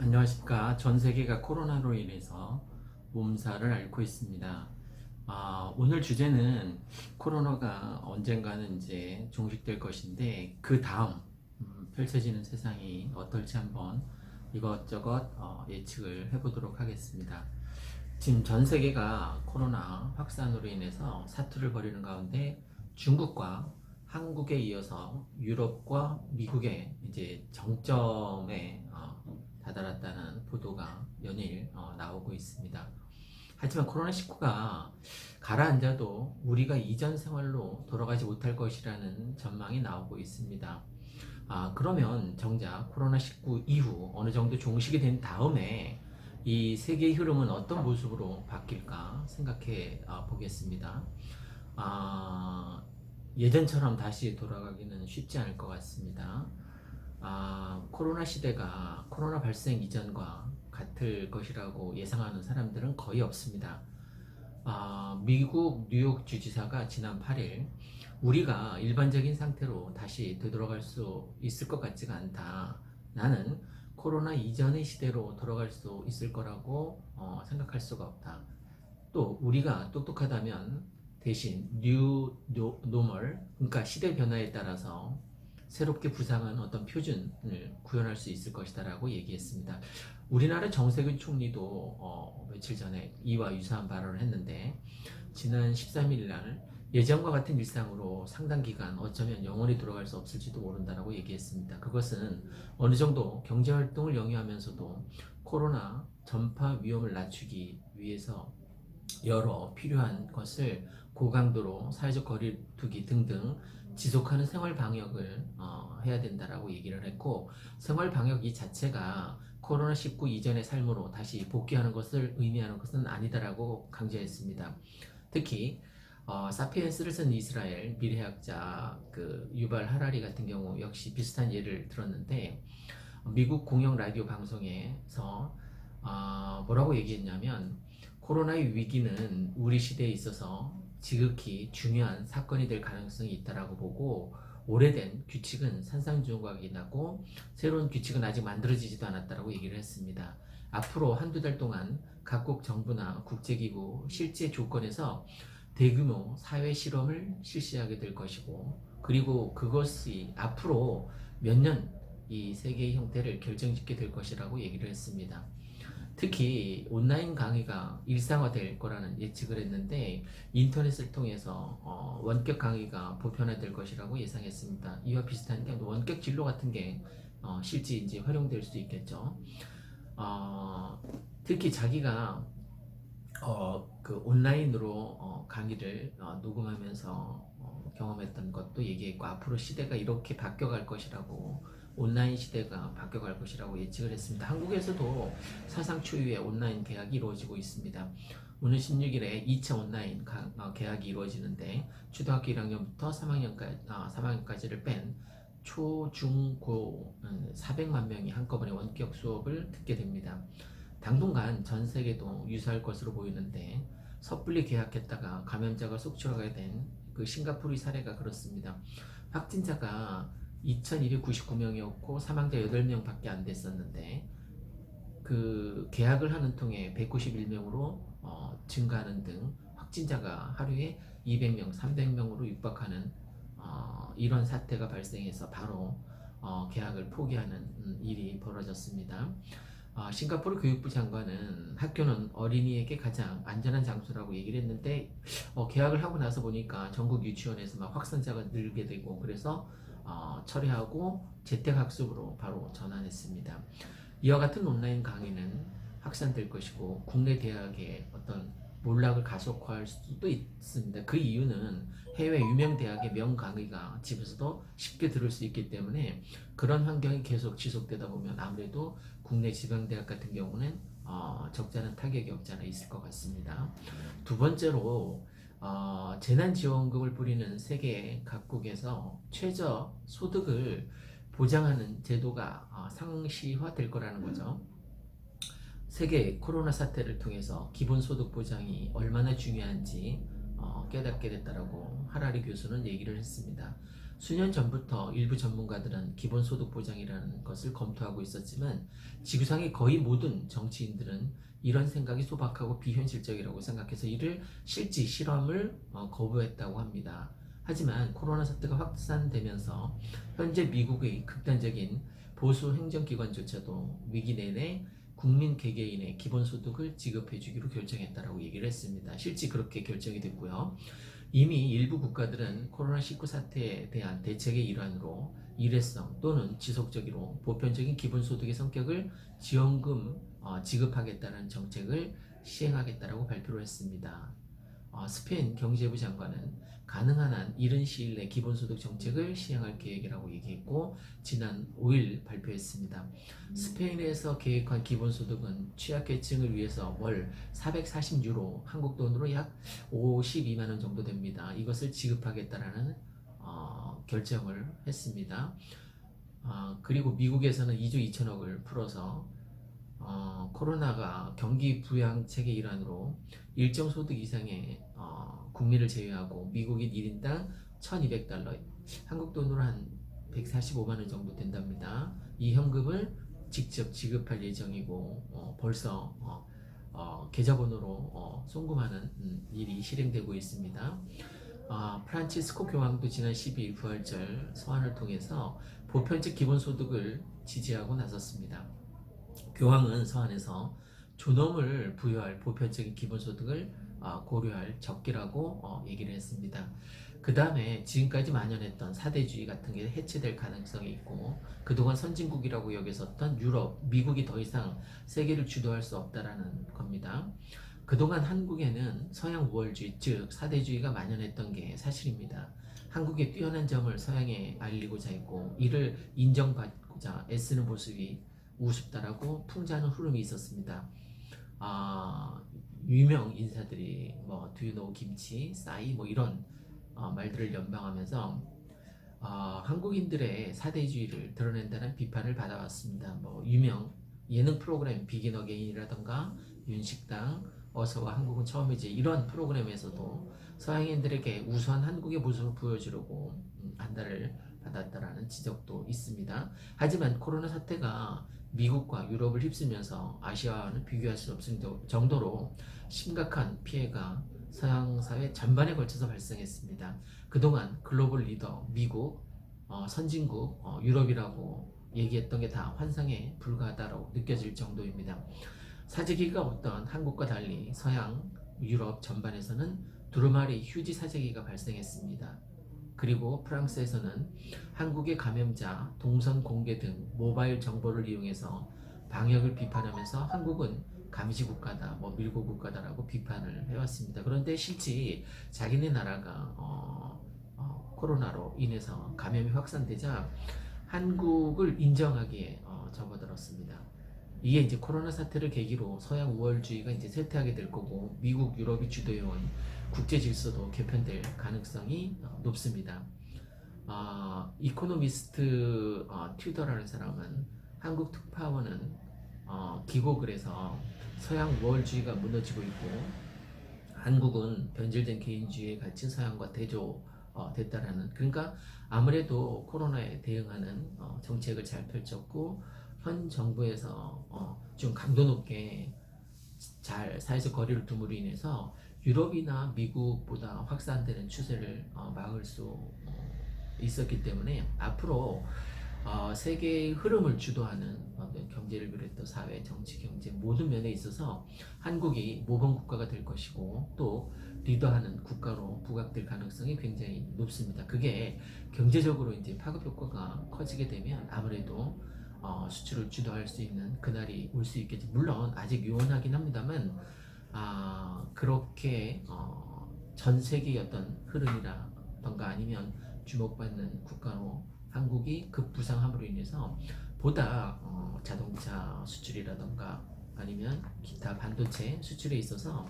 안녕하십니까. 전 세계가 코로나로 인해서 몸살을 앓고 있습니다. 오늘 주제는 코로나가 언젠가는 이제 종식될 것인데 그 다음 펼쳐지는 세상이 어떨지 한번 이것저것 예측을 해보도록 하겠습니다. 지금 전 세계가 코로나 확산으로 인해서 사투를 벌이는 가운데 중국과 한국에 이어서 유럽과 미국의 이제 정점에 다다랐다는 보도가 연일 나오고 있습니다. 하지만 코로나19가 가라앉아도 우리가 이전 생활로 돌아가지 못할 것이라는 전망이 나오고 있습니다. 그러면 정작 코로나19 이후 어느 정도 종식이 된 다음에 이 세계의 흐름은 어떤 모습으로 바뀔까 생각해 보겠습니다. 예전처럼 다시 돌아가기는 쉽지 않을 것 같습니다. 코로나 시대가 코로나 발생 이전과 같을 것이라고 예상하는 사람들은 거의 없습니다. 미국 뉴욕 주지사가 지난 8일 우리가 일반적인 상태로 다시 되돌아갈 수 있을 것 같지가 않다. 나는 코로나 이전의 시대로 돌아갈 수 있을 거라고 생각할 수가 없다. 또 우리가 똑똑하다면 대신 뉴 노멀, 그러니까 시대 변화에 따라서 새롭게 부상한 어떤 표준을 구현할 수 있을 것이다라고 얘기했습니다. 우리나라 정세균 총리도 며칠 전에 이와 유사한 발언을 했는데 지난 13일 날 예전과 같은 일상으로 상당 기간 어쩌면 영원히 돌아갈 수 없을지도 모른다라고 얘기했습니다. 그것은 어느 정도 경제활동을 영위하면서도 코로나 전파 위험을 낮추기 위해서 여러 필요한 것을 고강도로 사회적 거리두기 등등 지속하는 생활 방역을 해야 된다라고 얘기를 했고, 생활 방역 이 자체가 코로나19 이전의 삶으로 다시 복귀하는 것을 의미하는 것은 아니다라고 강조했습니다. 특히 사피엔스를 쓴 이스라엘 미래학자 그 유발 하라리 같은 경우 역시 비슷한 예를 들었는데, 미국 공영 라디오 방송에서 뭐라고 얘기했냐면, 코로나의 위기는 우리 시대에 있어서 지극히 중요한 사건이 될 가능성이 있다라고 보고, 오래된 규칙은 산산조각이 나고 새로운 규칙은 아직 만들어지지도 않았다라고 얘기를 했습니다. 앞으로 한두 달 동안 각국 정부나 국제기구 실제 조건에서 대규모 사회 실험을 실시하게 될 것이고, 그리고 그것이 앞으로 몇 년 이 세계의 형태를 결정짓게 될 것이라고 얘기를 했습니다. 특히 온라인 강의가 일상화될 거라는 예측을 했는데, 인터넷을 통해서 원격 강의가 보편화될 것이라고 예상했습니다. 이와 비슷한 게 원격 진로 같은 게 실제 이제 활용될 수 있겠죠. 특히 자기가 그 온라인으로 강의를 녹음하면서 경험했던 것도 얘기했고, 앞으로 시대가 이렇게 바뀌어갈 것이라고, 온라인 시대가 바뀌어갈 것이라고 예측을 했습니다. 한국에서도 사상 초유의 온라인 개학이 이루어지고 있습니다. 오늘 16일에 2차 온라인 개학이 이루어지는데, 초등학교 1학년부터 3학년까지를 뺀 초, 중, 고 400만 명이 한꺼번에 원격 수업을 듣게 됩니다. 당분간 전 세계도 유사할 것으로 보이는데, 섣불리 개학했다가 감염자가 속출하게 된 그 싱가포르 사례가 그렇습니다. 확진자가 2,299명이었고 사망자 8명밖에 안 됐었는데, 그 계약을 하는 통에 191명으로 증가하는 등 확진자가 하루에 200명, 300명으로 육박하는 이런 사태가 발생해서 바로 계약을 포기하는 일이 벌어졌습니다. 싱가포르 교육부 장관은 학교는 어린이에게 가장 안전한 장소라고 얘기를 했는데, 계약을 하고 나서 보니까 전국 유치원에서 막 확산자가 늘게 되고, 그래서 철회하고 재택학습으로 바로 전환했습니다. 이와 같은 온라인 강의는 확산될 것이고, 국내 대학의 어떤 몰락을 가속화할 수도 있습니다. 그 이유는 해외 유명 대학의 명강의가 집에서도 쉽게 들을 수 있기 때문에, 그런 환경이 계속 지속되다 보면 아무래도 국내 지방대학 같은 경우는 적지 않은 타격이 없지 않아 있을 것 같습니다. 두 번째로 재난지원금을 뿌리는 세계 각국에서 최저 소득을 보장하는 제도가 상시화될 거라는 거죠. 세계 코로나 사태를 통해서 기본소득 보장이 얼마나 중요한지 깨닫게 됐다라고 하라리 교수는 얘기를 했습니다. 수년 전부터 일부 전문가들은 기본소득 보장이라는 것을 검토하고 있었지만 지구상의 거의 모든 정치인들은 이런 생각이 소박하고 비현실적이라고 생각해서 이를 실제 실험을 거부했다고 합니다. 하지만 코로나 사태가 확산되면서 현재 미국의 극단적인 보수 행정기관조차도 위기 내내 국민 개개인의 기본소득을 지급해주기로 결정했다라고 얘기를 했습니다. 실제 그렇게 결정이 됐고요. 이미 일부 국가들은 코로나19 사태에 대한 대책의 일환으로 일회성 또는 지속적으로 보편적인 기본소득의 성격을 지원금 지급하겠다는 정책을 시행하겠다라고 발표를 했습니다. 스페인 경제부 장관은 가능한 한 이른 시일 내 기본소득 정책을 시행할 계획이라고 얘기했고 지난 5일 발표했습니다. 스페인에서 계획한 기본소득은 취약계층을 위해서 월 440유로, 한국 돈으로 약 52만 원 정도 됩니다. 이것을 지급하겠다라는 결정을 했습니다. 그리고 미국에서는 2조 2천억을 풀어서 코로나가 경기 부양책의 일환으로 일정 소득 이상의 국민을 제외하고 미국인 1인당 1,200달러, 한국 돈으로 한 145만 원 정도 된답니다. 이 현금을 직접 지급할 예정이고 벌써 계좌번호로 송금하는 일이 실행되고 있습니다. 프란치스코 교황도 지난 12일 부활절 서한을 통해서 보편적 기본소득을 지지하고 나섰습니다. 교황은 서한에서 존엄을 부여할 보편적인 기본소득을 고려할 적기라고 얘기를 했습니다. 그 다음에 지금까지 만연했던 사대주의 같은 게 해체될 가능성이 있고 그동안 선진국이라고 여겼었던 유럽, 미국이 더 이상 세계를 주도할 수 없다라는 겁니다. 그동안 한국에는 서양 우월주의, 즉 사대주의가 만연했던 게 사실입니다. 한국의 뛰어난 점을 서양에 알리고자 했고 이를 인정받고자 애쓰는 모습이 우습다라고 풍자하는 흐름이 있었습니다. 유명 인사들이 뭐 Do you know 김치, 싸이 뭐 이런 말들을 연방하면서 한국인들의 사대주의를 드러낸다는 비판을 받아왔습니다. 뭐 유명 예능 프로그램 비긴 어게인이라던가 윤식당, 어서와 한국은 처음이지 이런 프로그램에서도 서양인들에게 우수한 한국의 모습을 보여주려고 안달을 받았다라는 지적도 있습니다. 하지만 코로나 사태가 미국과 유럽을 휩쓰면서 아시아와는 비교할 수 없을 정도로 심각한 피해가 서양 사회 전반에 걸쳐서 발생했습니다. 그동안 글로벌 리더 미국, 선진국, 유럽이라고 얘기했던 게 다 환상에 불과하다고 느껴질 정도입니다. 사재기가 없던 한국과 달리 서양, 유럽 전반에서는 두루마리 휴지 사재기가 발생했습니다. 그리고 프랑스에서는 한국의 감염자, 동선 공개 등 모바일 정보를 이용해서 방역을 비판하면서 한국은 감시국가다, 뭐 밀고국가다라고 비판을 해왔습니다. 그런데 실제 자기네 나라가 코로나로 인해서 감염이 확산되자 한국을 인정하기에 접어들었습니다. 이게 이제 코로나 사태를 계기로 서양 우월주의가 이제 쇠퇴하게 될 거고 미국, 유럽이 주도해온 국제 질서도 개편될 가능성이 높습니다. 이코노미스트 튜더라는 사람은 한국 특파원은 기고글 해서 서양 우월주의가 무너지고 있고 한국은 변질된 개인주의에 갇힌 서양과 대조됐다라는 그러니까 아무래도 코로나에 대응하는 정책을 잘 펼쳤고 현 정부에서 좀 강도 높게 잘 사회적 거리를 둠으로 인해서 유럽이나 미국보다 확산되는 추세를 막을 수 있었기 때문에 앞으로 세계의 흐름을 주도하는 경제를 비롯해서 사회, 정치, 경제 모든 면에 있어서 한국이 모범 국가가 될 것이고 또 리더하는 국가로 부각될 가능성이 굉장히 높습니다. 그게 경제적으로 이제 파급 효과가 커지게 되면 아무래도 수출을 주도할 수 있는 그날이 올 수 있겠지. 물론 아직 유언하긴 합니다만 그렇게 전 세계의 어떤 흐름이라던가 아니면 주목받는 국가로 한국이 급부상함으로 인해서 보다 자동차 수출이라던가 아니면 기타 반도체 수출에 있어서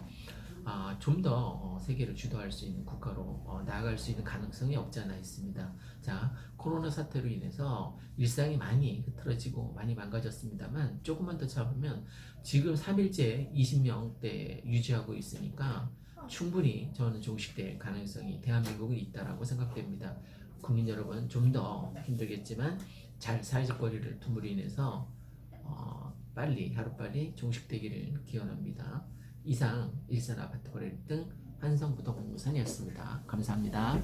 좀 더 세계를 주도할 수 있는 국가로 나아갈 수 있는 가능성이 없지 않아 있습니다. 자, 코로나 사태로 인해서 일상이 많이 흐트러지고 많이 망가졌습니다만 조금만 더 참으면 지금 3일째 20명대 유지하고 있으니까 충분히 저는 종식될 가능성이 대한민국은 있다라고 생각됩니다. 국민 여러분 좀 더 힘들겠지만 잘 사회적 거리를 둠으로 인해서 빨리 하루빨리 종식되기를 기원합니다. 이상 일산 아파트 거래 등 한성부동산이었습니다. 감사합니다.